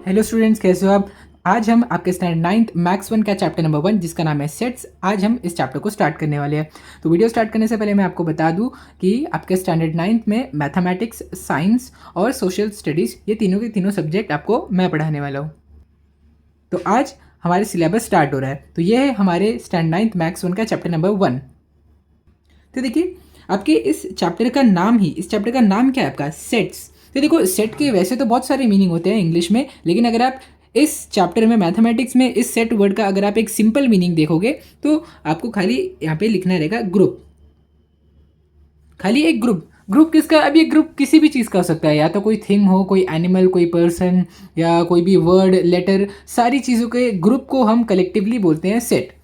Hello students, कैसे हो आप। आज हम आपके स्टैंडर्ड 9th मैथ्स 1 का चैप्टर नंबर 1 जिसका नाम है सेट्स, आज हम इस चैप्टर को स्टार्ट करने वाले हैं। तो वीडियो स्टार्ट करने से पहले मैं आपको बता दूं कि आपके स्टैंडर्ड 9th में मैथमेटिक्स, साइंस और सोशल स्टडीज़ ये तीनों के तीनों सब्जेक्ट आपको मैं पढ़ाने वाला हूँ। तो आज हमारे सिलेबस स्टार्ट हो रहा है। तो ये है हमारे स्टैंडर्ड 9th मैथ्स 1 का चैप्टर नंबर 1। तो देखिए, आपके इस चैप्टर का नाम क्या है आपका, सेट्स। तो देखो, सेट के वैसे तो बहुत सारे मीनिंग होते हैं इंग्लिश में, लेकिन अगर आप इस चैप्टर में मैथमेटिक्स में इस सेट वर्ड का अगर आप एक सिंपल मीनिंग देखोगे तो आपको खाली यहाँ पे लिखना रहेगा ग्रुप, खाली एक ग्रुप। ग्रुप किसका? अब ये ग्रुप किसी भी चीज़ का हो सकता है, या तो कोई थिंग हो, कोई एनिमल, कोई पर्सन, या कोई भी वर्ड, लेटर, सारी चीज़ों के ग्रुप को हम कलेक्टिवली बोलते हैं सेट।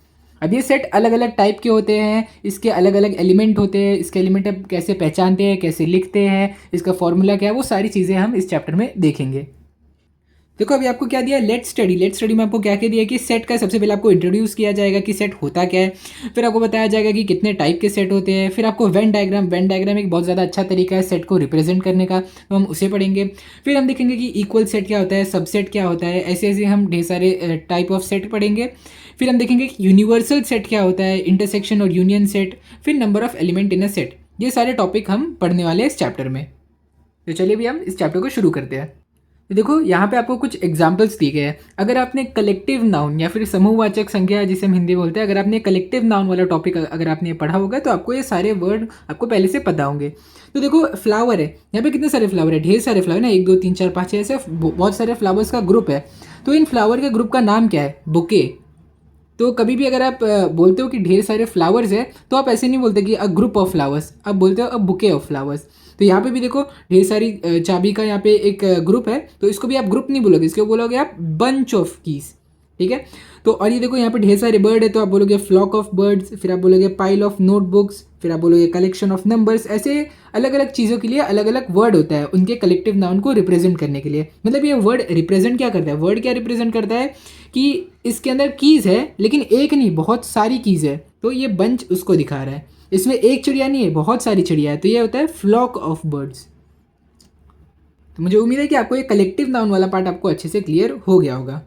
अब ये सेट अलग अलग टाइप के होते हैं, इसके अलग अलग एलिमेंट होते हैं, इसके एलिमेंट अब कैसे पहचानते हैं, कैसे लिखते हैं, इसका फॉर्मूला क्या है, वो सारी चीज़ें हम इस चैप्टर में देखेंगे। देखो, अभी आपको क्या दिया है, लेट स्टडी में आपको क्या क्या दिया है कि सेट का सबसे पहले आपको इंट्रोड्यूस किया जाएगा कि सेट होता क्या है, फिर आपको बताया जाएगा कि कितने टाइप के सेट होते हैं, फिर आपको वेन डायग्राम एक बहुत ज़्यादा अच्छा तरीका है सेट को रिप्रेजेंट करने का, तो हम उसे पढ़ेंगे। फिर हम देखेंगे कि इक्वल सेट क्या होता है, सबसेट क्या होता है, ऐसे ऐसे हम ढेर सारे टाइप ऑफ सेट पढ़ेंगे। फिर हम देखेंगे कि यूनिवर्सल सेट क्या होता है, इंटरसेक्शन और यूनियन सेट, फिर number of element in a set. ये सारे टॉपिक हम पढ़ने वाले हैं इस चैप्टर में। तो चलिए भी हम इस चैप्टर को शुरू करते हैं। तो देखो, यहाँ पे आपको कुछ एग्जाम्पल्स दिए गए हैं। अगर आपने कलेक्टिव नाउन या फिर समूहवाचक संज्ञा जिसे हम हिंदी बोलते हैं, अगर आपने कलेक्टिव नाउन वाला टॉपिक अगर आपने पढ़ा होगा तो आपको ये सारे वर्ड आपको पहले से पता होंगे। तो देखो, फ्लावर है, यहाँ पे कितने सारे फ्लावर है, ढेर सारे फ्लावर ना, 1 2 3 4 5 ऐसे बहुत सारे फ्लावर्स का ग्रुप है। तो इन फ्लावर के ग्रुप का नाम क्या है? बुके। तो कभी भी अगर आप बोलते हो कि ढेर सारे फ्लावर्स है, तो आप ऐसे नहीं बोलते कि अ ग्रुप ऑफ फ्लावर्स, आप बोलते हो अ बुके ऑफ फ्लावर्स। तो यहाँ पे भी देखो, ढेर सारी चाबी का यहाँ पे एक ग्रुप है, तो इसको भी आप ग्रुप नहीं बोलोगे, इसको बोलोगे आप बंच ऑफ कीज। ठीक है। तो और ये देखो, यहाँ पे ढेर सारे बर्ड है, तो आप बोलोगे फ्लॉक ऑफ बर्ड्स, फिर आप बोलोगे पाइल ऑफ नोटबुक्स, फिर आप बोलोगे कलेक्शन ऑफ नंबर्स। ऐसे अलग अलग चीज़ों के लिए अलग अलग वर्ड होता है उनके कलेक्टिव नाउन को रिप्रेजेंट करने के लिए। मतलब ये वर्ड रिप्रेजेंट क्या करता है, वर्ड क्या रिप्रेजेंट करता है कि इसके अंदर कीज़ है, लेकिन एक नहीं बहुत सारी कीज़ है, तो ये बंच उसको दिखा रहा है। इसमें एक चिड़िया नहीं है, बहुत सारी चिड़िया है, तो ये होता है फ्लॉक ऑफ बर्ड्स। तो मुझे उम्मीद है कि आपको ये कलेक्टिव नाउन वाला पार्ट आपको अच्छे से क्लियर हो गया होगा।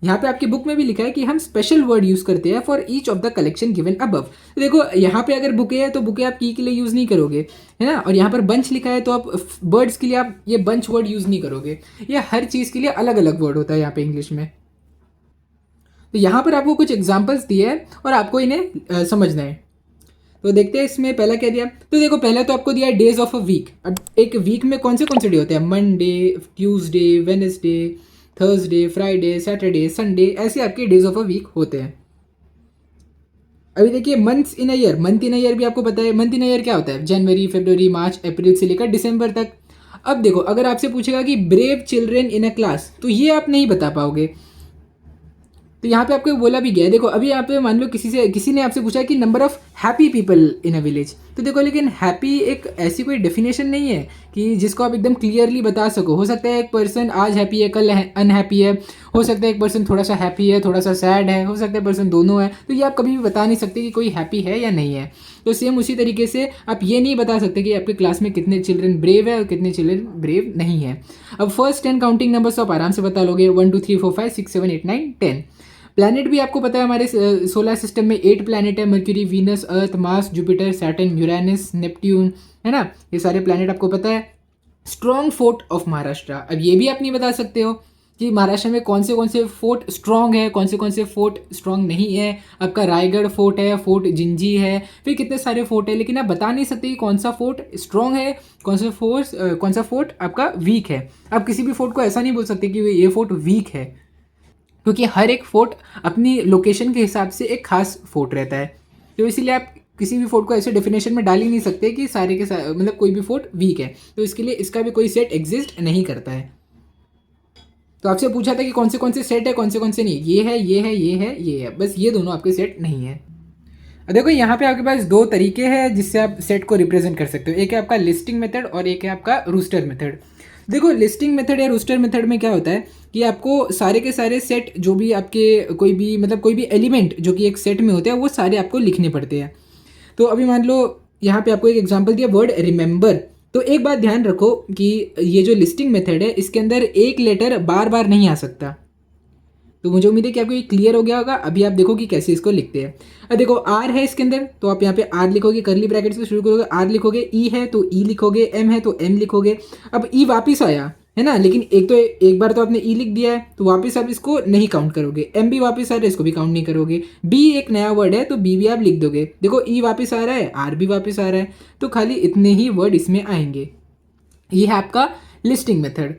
यहाँ पे आपकी बुक में भी लिखा है कि हम स्पेशल वर्ड यूज करते हैं for each of the collection given above. तो देखो, यहाँ पे अगर बुके है तो बुके आप की के लिए यूज नहीं करोगे, है ना। और यहाँ पर बंच लिखा है तो आप बर्ड्स के लिए आप ये बंच वर्ड यूज नहीं करोगे। ये हर चीज के लिए अलग अलग वर्ड होता है यहाँ पे इंग्लिश में। तो यहाँ पर आपको कुछ एग्जाम्पल्स दिए हैं और आपको इन्हें समझना है। तो देखते हैं इसमें पहला क्या दिया। तो देखो, पहला तो आपको दिया है डेज ऑफ अ वीक। अब एक वीक में कौन से डे होते हैं? Monday, Tuesday, Wednesday, Thursday, Friday, Saturday, Sunday, ऐसे आपके डेज ऑफ अ वीक होते हैं। अभी देखिए, months in a year, month in a year भी आपको पता है। मंथ इन अ ईयर क्या होता है? जनवरी, फरवरी, मार्च, अप्रैल से लेकर दिसंबर तक। अब देखो, अगर आपसे पूछेगा कि brave children in a class, तो ये आप नहीं बता पाओगे। तो यहाँ पे आपको बोला भी गया है। देखो, अभी यहाँ पे मान लो किसी ने आपसे पूछा कि number of happy people in a village. तो देखो, लेकिन हैप्पी एक ऐसी कोई डेफिनेशन नहीं है कि जिसको आप एकदम क्लियरली बता सको। हो सकता है एक पर्सन आज हैप्पी है, कल अनहैप्पी है। हो सकता है एक पर्सन थोड़ा सा हैप्पी है, थोड़ा सा सैड है। हो सकता है पर्सन दोनों है। तो ये आप कभी भी बता नहीं सकते कि कोई हैप्पी है या नहीं है। तो सेम उसी तरीके से आप ये नहीं बता सकते कि आपके क्लास में कितने चिल्ड्रन ब्रेव है और कितने चिल्ड्रन ब्रेव नहीं है। अब फर्स्ट 10 काउंटिंग नंबर्स तो आप आराम से बता लोगे, 1 2 3 4 5 6 7 8 9 10। प्लैनेट भी आपको पता है, हमारे सोलर सिस्टम में 8 प्लैनेट है, Mercury, Venus, Earth, Mars, Jupiter, Saturn, Uranus, Neptune, है ना। ये सारे प्लैनेट आपको पता है। स्ट्रॉन्ग फोर्ट ऑफ महाराष्ट्र, अब ये भी आप नहीं बता सकते हो कि महाराष्ट्र में कौन से फोर्ट स्ट्रॉन्ग है, कौन से फोर्ट स्ट्रॉन्ग नहीं है। आपका रायगढ़ फोर्ट है, फोर्ट जिंजी है, फिर कितने सारे फोर्ट है, लेकिन आप बता नहीं सकते कि कौन सा फोर्ट स्ट्रॉन्ग है, कौन सा फोर्ट आपका वीक है। आप किसी भी फोर्ट को ऐसा नहीं बोल सकते कि ये फोर्ट वीक है, क्योंकि हर एक फोर्ट अपनी लोकेशन के हिसाब से एक खास फोर्ट रहता है। तो इसीलिए आप किसी भी फोर्ट को ऐसे डेफिनेशन में डाल ही नहीं सकते कि सारे के सारे मतलब कोई भी फोर्ट वीक है। तो इसके लिए इसका भी कोई सेट एग्जिस्ट नहीं करता है। तो आपसे पूछा था कि कौन से सेट है, कौन से नहीं। ये है, ये है, ये है, ये है, बस ये दोनों आपके सेट नहीं है। अब देखो, यहाँ पे आपके पास 2 तरीके हैं जिससे आप सेट को रिप्रेजेंट कर सकते हो। एक है आपका लिस्टिंग मेथड और एक है आपका रूस्टर मेथड। देखो, लिस्टिंग मेथड या रूस्टर मेथड में क्या होता है कि आपको सारे के सारे सेट जो भी आपके कोई भी एलिमेंट जो कि एक सेट में होते हैं वो सारे आपको लिखने पड़ते हैं। तो अभी मान लो यहाँ पे आपको एक एग्जांपल दिया, वर्ड रिमेंबर। तो एक बात ध्यान रखो कि ये जो लिस्टिंग मेथड है इसके अंदर एक लेटर बार बार नहीं आ सकता। तो मुझे उम्मीद है कि आपको ये क्लियर हो गया होगा। अभी आप देखो कि कैसे इसको लिखते हैं। अब देखो आर है इसके अंदर, तो आप यहाँ पे आर लिखोगे, करली ब्रैकेट से शुरू करोगे, आर लिखोगे, ई है तो ई लिखोगे, एम है तो एम लिखोगे। अब ई वापिस आया है ना, लेकिन एक बार तो आपने ई लिख दिया है तो वापस आप इसको नहीं काउंट करोगे। एम भी वापस आ रहा है, इसको भी काउंट नहीं करोगे। बी एक नया वर्ड है तो बी भी आप लिख दोगे। देखो ई वापस आ रहा है, आर भी वापस आ रहा है, तो खाली इतने ही वर्ड इसमें आएंगे। ये है आपका लिस्टिंग मेथड।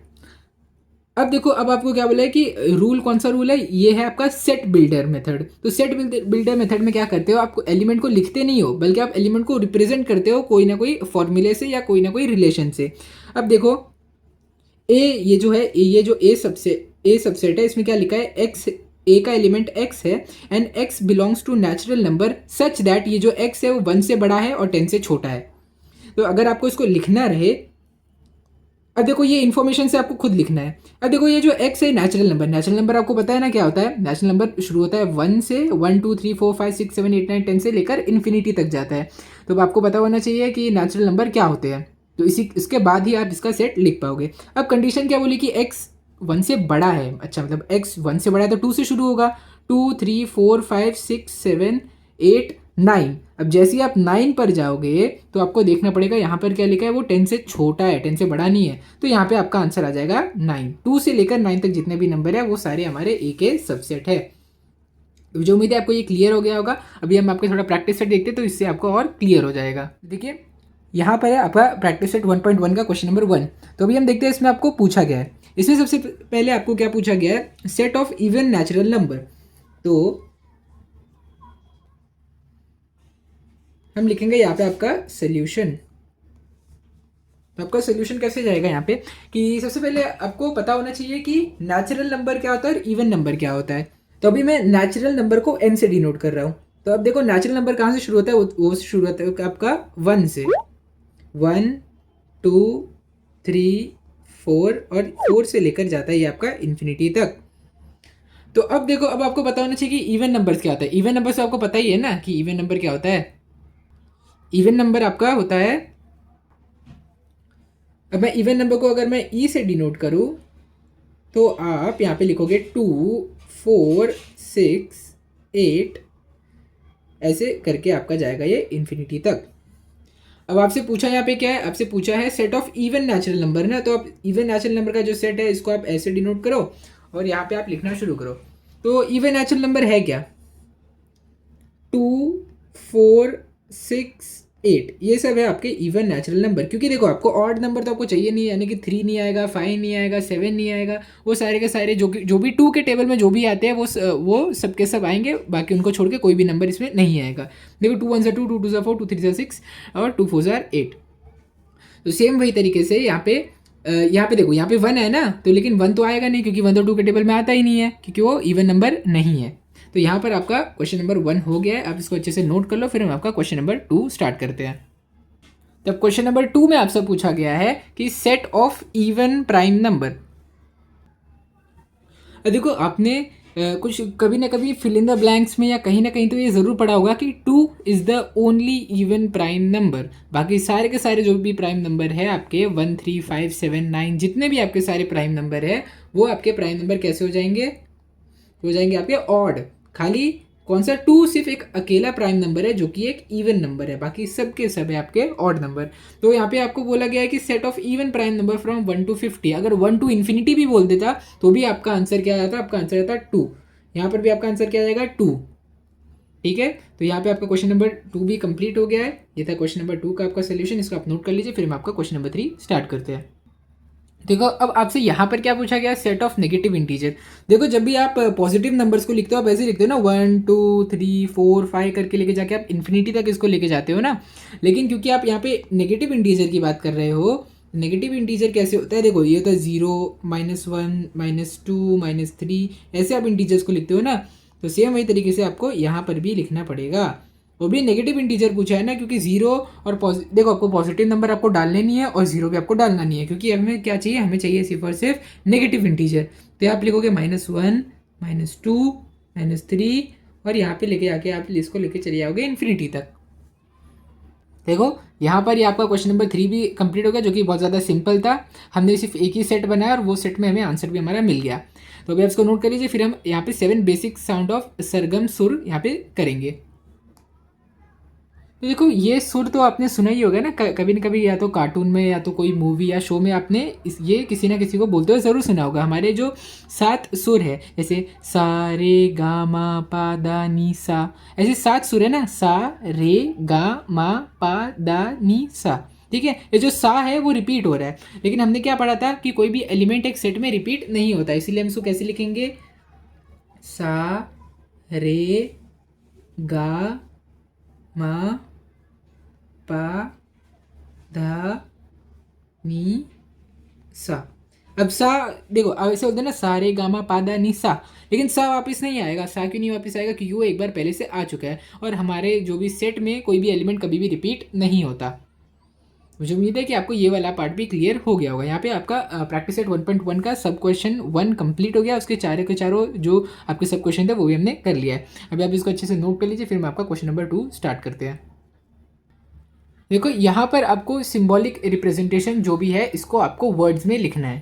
अब देखो, अब आपको क्या बोला है कि रूल, कौन सा रूल है, ये है आपका सेट बिल्डर मेथड। तो सेट बिल्डर मेथड में क्या करते हो, आपको एलिमेंट को लिखते नहीं हो बल्कि आप एलिमेंट को रिप्रेजेंट करते हो कोई ना कोई फॉर्मूले से या कोई ना कोई रिलेशन से। अब देखो ए, ये जो है ये जो ए सबसेट है, इसमें क्या लिखा है, एक्स, ए का एलिमेंट एक्स है and x belongs to natural number such that ये जो एक्स है वो 1 से बड़ा है और 10 से छोटा है। तो अगर आपको इसको लिखना रहे, अब देखो ये इन्फॉर्मेशन से आपको खुद लिखना है। अब देखो ये जो एक्स है नेचुरल नंबर आपको पता है ना क्या होता है। नेचुरल नंबर शुरू होता है 1 से, 1 2 3 4 5 6 7 8 9 10 से लेकर इन्फिनिटी तक जाता है। तो अब आपको पता होना चाहिए कि नेचुरल नंबर क्या होते हैं, तो इसके बाद ही आप इसका सेट लिख पाओगे। अब कंडीशन क्या बोली कि एक्स 1 से बड़ा है, अच्छा मतलब एक्स 1 से बड़ा है तो 2 से शुरू होगा, 2 3 4 5 6 7 8 9। अब जैसे ही आप 9 पर जाओगे तो आपको देखना पड़ेगा यहाँ पर क्या लिखा है, वो 10 से छोटा है, 10 से बड़ा नहीं है। तो यहाँ पे आपका आंसर आ जाएगा 9। 2 से लेकर 9 तक जितने भी नंबर है वो सारे हमारे ए के सबसेट है। तो जो उम्मीद है आपको ये क्लियर हो गया होगा। अभी हम आपके थोड़ा प्रैक्टिस सेट देखते हैं तो इससे आपको और क्लियर हो जाएगा। देखिए यहाँ पर है आपका प्रैक्टिस सेट 1.1 का क्वेश्चन नंबर 1। तो अभी हम देखते हैं इसमें आपको पूछा गया है। इसमें सबसे पहले आपको क्या पूछा गया है, set of even natural number. तो हम लिखेंगे यहाँ पे आपका सोल्यूशन। तो आपका सोल्यूशन कैसे जाएगा यहाँ पे कि सबसे पहले आपको पता होना चाहिए कि नेचुरल नंबर क्या होता है और इवन नंबर क्या होता है। तो अभी मैं नेचुरल नंबर को n से डिनोट कर रहा हूँ। तो अब देखो नेचुरल नंबर कहाँ से शुरू होता है, वो शुरू होता है आपका 1 से। 1 2 3 4 और 4 से लेकर जाता है ये आपका इन्फिनिटी तक। तो अब देखो, अब आपको पता होना चाहिए कि इवन नंबर्स क्या होता है। इवन नंबर से आपको पता ही है ना कि इवन नंबर क्या होता है। इवन नंबर आपका होता है, अब मैं इवन नंबर को अगर मैं ई से डिनोट करूँ तो आप यहाँ पे लिखोगे 2 4 6 8, ऐसे करके आपका जाएगा ये इन्फिनिटी तक। अब आपसे पूछा यहाँ पे क्या है, आपसे पूछा है set of even natural number ना, तो आप इवन नेचुरल नंबर का जो सेट है इसको आप ऐसे डिनोट करो और यहाँ पे आप लिखना शुरू करो। तो इवन नेचुरल नंबर है क्या, 2 4 6 8, ये सब है आपके इवन नेचुरल नंबर। क्योंकि देखो आपको ऑड नंबर तो आपको चाहिए नहीं, यानी कि 3 नहीं आएगा, 5 नहीं आएगा, 7 नहीं आएगा, वो सारे के सारे जो भी 2 के टेबल में जो भी आते हैं वो सब के सब आएंगे, बाकी उनको छोड़ के कोई भी नंबर इसमें नहीं आएगा। देखो 2 1 2, 2 2 4, 2 3 6 और 2 4 8। तो सेम वही तरीके से यहाँ पे देखो, यहाँ पे 1 है ना, तो लेकिन 1 तो आएगा नहीं क्योंकि 1 तो 2 के टेबल में आता ही नहीं है, क्योंकि वो इवन नंबर नहीं है। तो यहाँ पर आपका क्वेश्चन नंबर 1 हो गया है। आप इसको अच्छे से नोट कर लो, फिर हम आपका क्वेश्चन नंबर 2 स्टार्ट करते हैं। तब क्वेश्चन नंबर 2 में आपसे पूछा गया है कि set of even prime number. देखो आपने कुछ कभी ना कभी फिल इन द ब्लैंक्स में या कहीं ना कहीं तो ये ज़रूर पढ़ा होगा कि 2 is the only even prime number. बाकी सारे के सारे जो भी प्राइम नंबर है आपके 1 3 5 7 9, जितने भी आपके सारे प्राइम नंबर है वो आपके प्राइम नंबर कैसे हो जाएंगे, हो जाएंगे आपके ऑड। खाली कौन सा 2 सिर्फ एक अकेला प्राइम नंबर है जो कि एक इवन नंबर है, बाकी सब के सब है आपके ऑड नंबर। तो यहाँ पे आपको बोला गया है कि set of even prime number from 1 to 50। अगर 1 to इन्फिनिटी भी बोल देता तो भी आपका आंसर क्या आता, आपका आंसर आता 2। यहाँ पर भी आपका आंसर क्या आएगा 2। ठीक है, तो यहाँ पे आपका क्वेश्चन नंबर 2 भी कंप्लीट हो गया है। ये था क्वेश्चन नंबर 2 का आपका सोल्यूशन, इसको आप नोट कर लीजिए। फिर हम आपका क्वेश्चन नंबर 3 स्टार्ट करते हैं। देखो अब आपसे यहाँ पर क्या पूछा गया, सेट ऑफ नेगेटिव इंटीजर। देखो जब भी आप पॉजिटिव नंबर्स को लिखते हो आप ऐसे लिखते हो ना, 1 2 3 4 5 करके लेके जाके आप इन्फिनिटी तक इसको लेके जाते हो ना। लेकिन क्योंकि आप यहाँ पे नेगेटिव इंटीजर की बात कर रहे हो, नेगेटिव इंटीजर कैसे होता है, देखो ये होता है 0 -1 -2 -3, ऐसे आप इंटीजर्स को लिखते हो ना। तो सेम वही तरीके से आपको यहाँ पर भी लिखना पड़ेगा। वो भी नेगेटिव इंटीजर पूछा है ना, क्योंकि जीरो और देखो आपको पॉजिटिव नंबर आपको डालने नहीं है और जीरो भी आपको डालना नहीं है, क्योंकि हमें क्या चाहिए, हमें चाहिए सिर्फ और सिर्फ नेगेटिव इंटीजर। तो आप लिखोगे -1 -2 -3 और यहाँ पे लेके आके आप इसको लेके चले जाओगे इन्फिनिटी तक। देखो यहाँ पर ये आपका क्वेश्चन नंबर 3 भी कंप्लीट हो गया, जो कि बहुत ज़्यादा सिंपल था। हमने सिर्फ एक ही सेट बनाया और वो सेट में हमें आंसर भी हमारा मिल गया। तो अभी आप इसको नोट कर लीजिए, फिर हम यहाँ पे 7 बेसिक साउंड ऑफ सरगम सुर यहाँ पे करेंगे। तो देखो ये सुर तो आपने सुना ही होगा ना, कभी न कभी, या तो कार्टून में या तो कोई मूवी या शो में आपने ये किसी ना किसी को बोलते हुए ज़रूर सुना होगा। हमारे जो 7 सुर है, जैसे सा रे गा मा पा दा नी सा, ऐसे 7 सुर है ना, सा रे गा मा पा दा नी सा। ठीक है, ये जो सा है वो रिपीट हो रहा है, लेकिन हमने क्या पढ़ा था कि कोई भी एलिमेंट एक सेट में रिपीट नहीं होता, इसीलिए हम इसको कैसे लिखेंगे, सा रे गा मा पा धा नी सा। अब सा, देखो अब ऐसे बोलते हैं ना, सारे गामा पादा नी सा, लेकिन सा वापस नहीं आएगा। सा क्यों नहीं वापस आएगा, क्योंकि वो एक बार पहले से आ चुका है, और हमारे जो भी सेट में कोई भी एलिमेंट कभी भी रिपीट नहीं होता। मुझे उम्मीद है कि आपको ये वाला पार्ट भी क्लियर हो गया होगा। यहाँ पे आपका प्रैक्टिस सेट 1.1 का सब क्वेश्चन 1 कंप्लीट हो गया। उसके चारों के चारों जो आपके सब क्वेश्चन थे वो भी हमने कर लिया है। अभी आप इसको अच्छे से नोट कर लीजिए, फिर हम आपका क्वेश्चन नंबर 2 स्टार्ट करते हैं। देखो यहाँ पर आपको सिंबॉलिक रिप्रेजेंटेशन जो भी है इसको आपको वर्ड्स में लिखना है।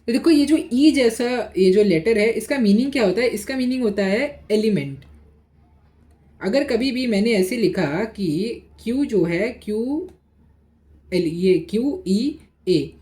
तो देखो ये जो ई जैसा ये जो लेटर है, इसका मीनिंग क्या होता है, इसका मीनिंग होता है एलिमेंट। अगर कभी भी मैंने ऐसे लिखा कि क्यू जो है क्यू ये क्यू ई ए,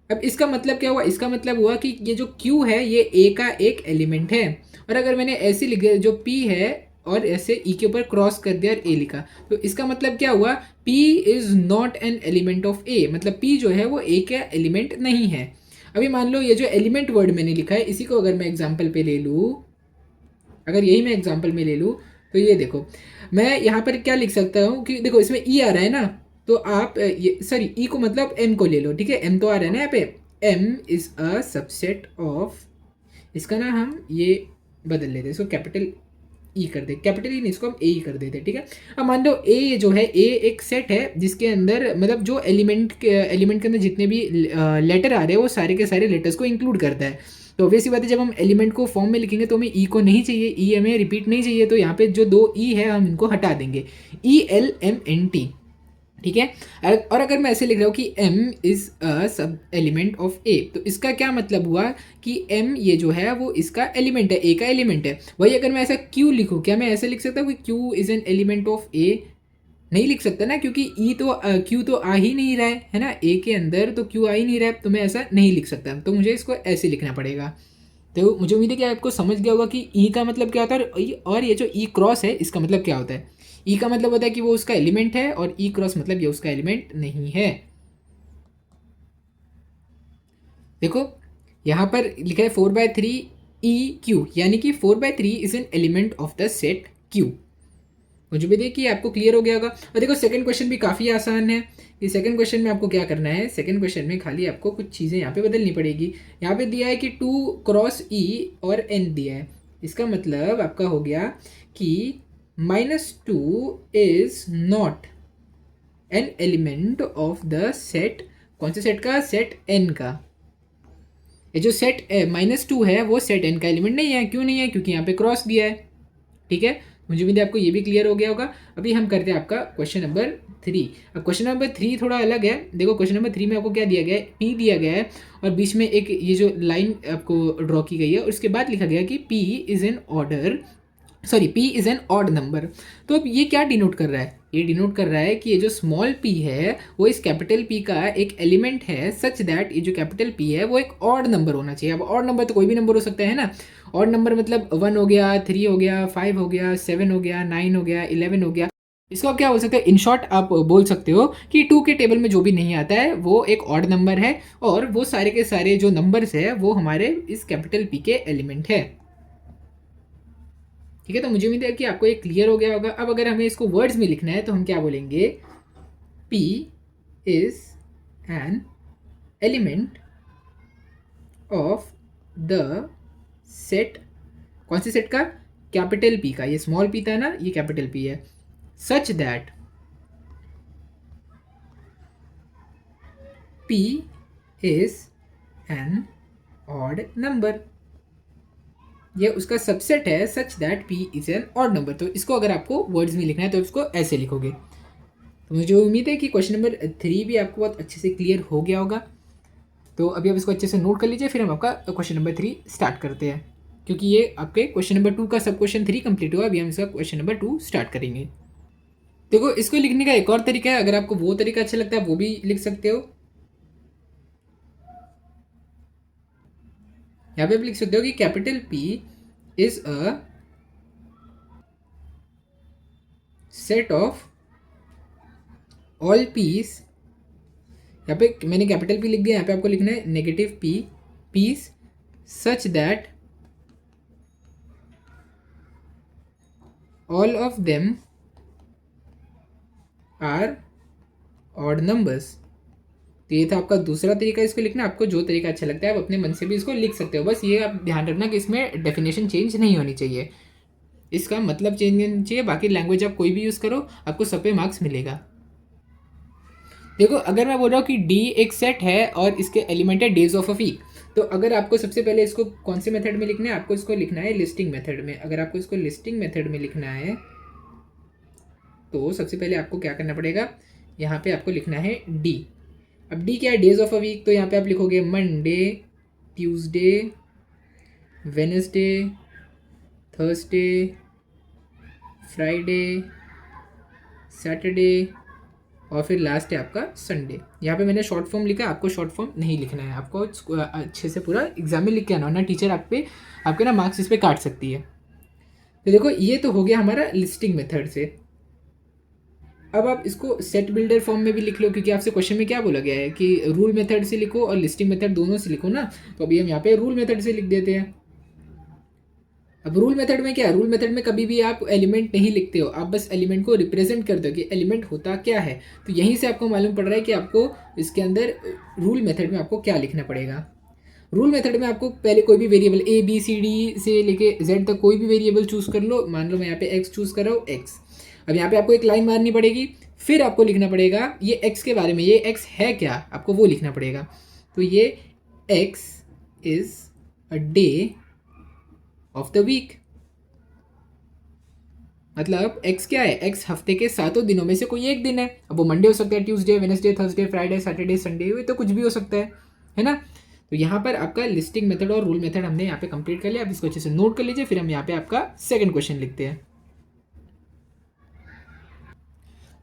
अब इसका मतलब क्या हुआ, इसका मतलब हुआ कि ये जो क्यू है ये ए का एक एलिमेंट है। और अगर मैंने ऐसे लिख दिया जो पी है और ऐसे ई के ऊपर क्रॉस कर दिया और ए लिखा, तो इसका मतलब क्या हुआ, P is not an element of A, मतलब पी जो है वो ए का एलिमेंट नहीं है। अभी मान लो ये जो एलिमेंट वर्ड मैंने लिखा है, इसी को अगर मैं एग्जाम्पल पे ले लूँ, अगर यही मैं एग्जाम्पल में ले लूँ, तो ये देखो मैं यहाँ पर क्या लिख सकता हूँ कि देखो इसमें ई आ रहा है ना, तो आप ये सॉरी ई को मतलब एम को ले लो। ठीक है, एम तो आ रहा है ना यहाँ पे, M is a subset of, इसका ना हम ये बदल लेते हैं, इसको कैपिटल ई कर दे, कैपिटल ई नहीं, इसको हम ए ही कर देते। ठीक है, अब मान लो ए जो है, ए एक सेट है जिसके अंदर मतलब जो एलिमेंट के अंदर जितने भी लेटर आ रहे हैं वो सारे के सारे लेटर्स को इंक्लूड करता है। तो ऑब्वियसली बात है, जब हम एलिमेंट को फॉर्म में लिखेंगे तो हमें ई को नहीं चाहिए, ई हमें रिपीट नहीं चाहिए, तो यहाँ पे जो 2 ई है हम इनको हटा देंगे, E L M N T. ठीक है, और अगर मैं ऐसे लिख रहा हूँ कि m इज अ सब एलिमेंट ऑफ a, तो इसका क्या मतलब हुआ कि m ये जो है वो इसका एलिमेंट है, a का एलिमेंट है। वही अगर मैं ऐसा q लिखूँ, क्या मैं ऐसे लिख सकता हूँ कि q is an element of a, नहीं लिख सकता ना, क्योंकि e तो q तो आ ही नहीं रहा है ना, a के अंदर तो q आ ही नहीं रहा है, तो मैं ऐसा नहीं लिख सकता, तो मुझे इसको ऐसे लिखना पड़ेगा। तो मुझे उम्मीद है कि आपको समझ गया होगा कि ई का मतलब क्या होता है, और ये जो ई क्रॉस है इसका मतलब क्या होता है। ई का मतलब होता है कि वो उसका एलिमेंट है, और ई क्रॉस मतलब ये उसका एलिमेंट नहीं है। देखो यहाँ पर लिखा है 4/3 ई क्यू, यानी कि 4/3 is an element of the set Q. मुझे भी देखिए आपको क्लियर हो गया होगा। और देखो सेकंड क्वेश्चन भी काफ़ी आसान है। कि सेकंड क्वेश्चन में आपको क्या करना है, सेकंड क्वेश्चन में खाली आपको कुछ चीज़ें यहाँ पे बदलनी पड़ेगी। यहाँ पे दिया है कि 2 क्रॉस ई और एन दिया है, इसका मतलब आपका हो गया कि -2 is not an element of the set, कौन से सेट का, सेट एन का। ये जो सेट -2 है वो सेट एन का एलिमेंट नहीं है, क्यों नहीं है, क्योंकि यहाँ पे क्रॉस दिया है। ठीक है, मुझे उम्मीद है आपको ये भी क्लियर हो गया होगा। अभी हम करते हैं आपका क्वेश्चन नंबर 3। अब क्वेश्चन नंबर 3 थोड़ा अलग है। देखो क्वेश्चन नंबर 3 में आपको क्या दिया गया है, पी दिया गया है, और बीच में एक ये जो लाइन आपको ड्रॉ की गई है, और उसके बाद लिखा गया है कि P is an order, sorry P is an odd number. तो अब ये क्या डिनोट कर रहा है, ये डिनोट कर रहा है कि ये जो स्मॉल p है वो इस कैपिटल P का एक एलिमेंट है, सच दैट ये जो कैपिटल P है वो एक ऑड नंबर होना चाहिए। अब ऑड नंबर तो कोई भी नंबर हो सकता है ना, ऑड नंबर मतलब 1 हो गया, 3 हो गया, 5 हो गया, 7 हो गया, 9 हो गया, 11 हो गया। इसको आप क्या बोल सकते हैं, इन शॉर्ट आप बोल सकते हो कि 2 के टेबल में जो भी नहीं आता है वो एक ऑड नंबर है, और वो सारे के सारे जो नंबर्स है वो हमारे इस कैपिटल P के एलिमेंट है। ठीक है, तो मुझे उम्मीद है कि आपको ये क्लियर हो गया होगा। अब अगर हमें इसको वर्ड्स में लिखना है तो हम क्या बोलेंगे, P is an element of the set, कौन से सेट का, कैपिटल P का, ये स्मॉल p था ना, ये कैपिटल P है, such that P is an odd number. ये उसका सबसेट है such that P is an odd number. तो इसको अगर आपको वर्ड्स में लिखना है तो इसको ऐसे लिखोगे। तो मुझे उम्मीद है कि क्वेश्चन नंबर 3 भी आपको बहुत अच्छे से क्लियर हो गया होगा। तो अभी आप इसको अच्छे से नोट कर लीजिए, फिर हम आपका क्वेश्चन नंबर 3 स्टार्ट करते हैं, क्योंकि ये आपके क्वेश्चन नंबर 2 का सब क्वेश्चन 3 कंप्लीट हुआ। अभी हम इसका क्वेश्चन नंबर 2 स्टार्ट करेंगे। देखो, इसको लिखने का एक और तरीका है, अगर आपको वो तरीका अच्छा लगता है वो भी लिख सकते हो। यहाँ पे आप लिख सकते हो कि capital P is a set of all P's. यहाँ पे मैंने कैपिटल पी लिख दिया, यहाँ पे आपको लिखना है negative P P's such that all of them are odd numbers. तो ये था आपका दूसरा तरीका इसको लिखना। आपको जो तरीका अच्छा लगता है आप अपने मन से भी इसको लिख सकते हो, बस ये आप ध्यान रखना कि इसमें डेफिनेशन चेंज नहीं होनी चाहिए, इसका मतलब चेंज नहीं चाहिए। बाकी लैंग्वेज आप कोई भी यूज़ करो, आपको सब पे मार्क्स मिलेगा। देखो, अगर मैं बोल रहा हूँ कि डी एक सेट है और इसके एलिमेंट है डेज ऑफ अ वीक, तो अगर आपको सबसे पहले इसको कौन से मेथड में लिखना है, आपको इसको लिखना है लिस्टिंग मेथड में। अगर आपको इसको लिस्टिंग मेथड में लिखना है तो सबसे पहले आपको क्या करना पड़ेगा, यहाँ पे आपको लिखना है डी। अब डी क्या है, डेज ऑफ अ वीक। तो यहाँ पे आप लिखोगे Monday, Tuesday, Wednesday, Thursday, Friday, Saturday और फिर लास्ट है आपका संडे। यहाँ पे मैंने शॉर्ट फॉर्म लिखा है, आपको शॉर्ट फॉर्म नहीं लिखना है, आपको अच्छे से पूरा एग्जाम में लिख के आना, वरना टीचर आपके ना मार्क्स इस पर काट सकती है। तो देखो, ये तो हो गया हमारा लिस्टिंग मेथड से। अब आप इसको सेट बिल्डर फॉर्म में भी लिख लो, क्योंकि आपसे क्वेश्चन में क्या बोला गया है कि रूल मेथड से लिखो और लिस्टिंग मेथड दोनों से लिखो ना। तो अभी हम यहाँ पे रूल मेथड से लिख देते हैं। अब रूल मेथड में क्या है, रूल मेथड में कभी भी आप एलिमेंट नहीं लिखते हो, आप बस एलिमेंट को रिप्रेजेंट करते हो कि एलिमेंट होता क्या है। तो यहीं से आपको मालूम पड़ रहा है कि आपको इसके अंदर रूल मेथड में आपको क्या लिखना पड़ेगा। रूल मेथड में आपको पहले कोई भी variable A B C D से लेके जेड तक कोई भी वेरिएबल चूज कर लो। मान लो मैं यहाँ पे एक्स चूज कर रहा हूँ, एक्स। अब यहाँ पे आपको एक लाइन मारनी पड़ेगी, फिर आपको लिखना पड़ेगा ये एक्स के बारे में, ये एक्स है क्या, आपको वो लिखना पड़ेगा। तो ये x is a day of the week. मतलब एक्स क्या है, एक्स हफ्ते के 7 दिनों में से कोई एक दिन है। अब वो मंडे हो सकता है, Tuesday, Wednesday, Thursday, Friday, Saturday, Sunday, हुए तो कुछ भी हो सकता है ना। तो यहाँ पर आपका लिस्टिंग मेथड और रूल मेथड हमने यहाँ पे कंप्लीट कर लिया। अब इसको अच्छे से नोट कर लीजिए, फिर हम यहाँ पे आपका सेकंड क्वेश्चन लिखते हैं।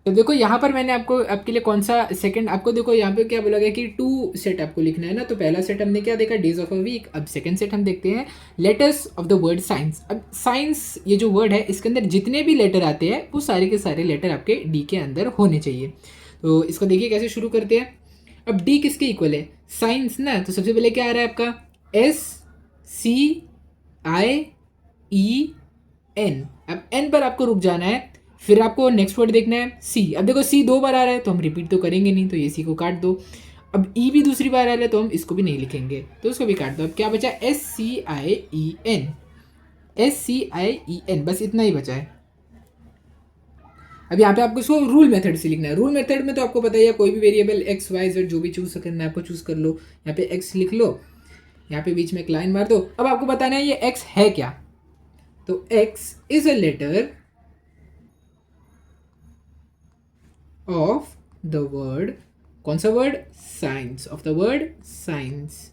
तो देखो, यहाँ पर मैंने आपको आपके लिए कौन सा सेकंड, आपको देखो यहाँ पे क्या बोला गया कि 2 सेट आपको लिखना है ना। तो पहला सेट हमने क्या देखा, डेज ऑफ अ वीक। अब सेकंड सेट हम देखते हैं letters of the word science. अब साइंस ये जो वर्ड है, इसके अंदर जितने भी लेटर आते हैं वो सारे के सारे लेटर आपके डी के अंदर होने चाहिए। तो इसको देखिए कैसे शुरू करते हैं। अब डी किसके इक्वल है, साइंस ना। तो सबसे पहले क्या आ रहा है आपका, SCIEN। अब एन पर आपको रुक जाना है, फिर आपको नेक्स्ट वर्ड देखना है सी। अब देखो, सी 2 बार आ रहा है तो हम रिपीट तो करेंगे नहीं, तो ये सी को काट दो। अब ई भी दूसरी बार आ रहा है तो हम इसको भी नहीं लिखेंगे, तो उसको भी काट दो। अब क्या बचा, SCIEN, SCIEN, बस इतना ही बचा है। अब यहाँ पे आपको इसको रूल मेथड से लिखना है। रूल मेथड में तो आपको पता ही है, कोई भी वेरिएबल एक्स वाई जेड जो भी चूज करना है आपको चूज कर लो। यहाँ पे एक्स लिख लो, यहाँ पे बीच में एक लाइन मार दो। अब आपको बताना है ये एक्स है क्या। तो x is a letter of the word, कौन सा word, science, of the word science.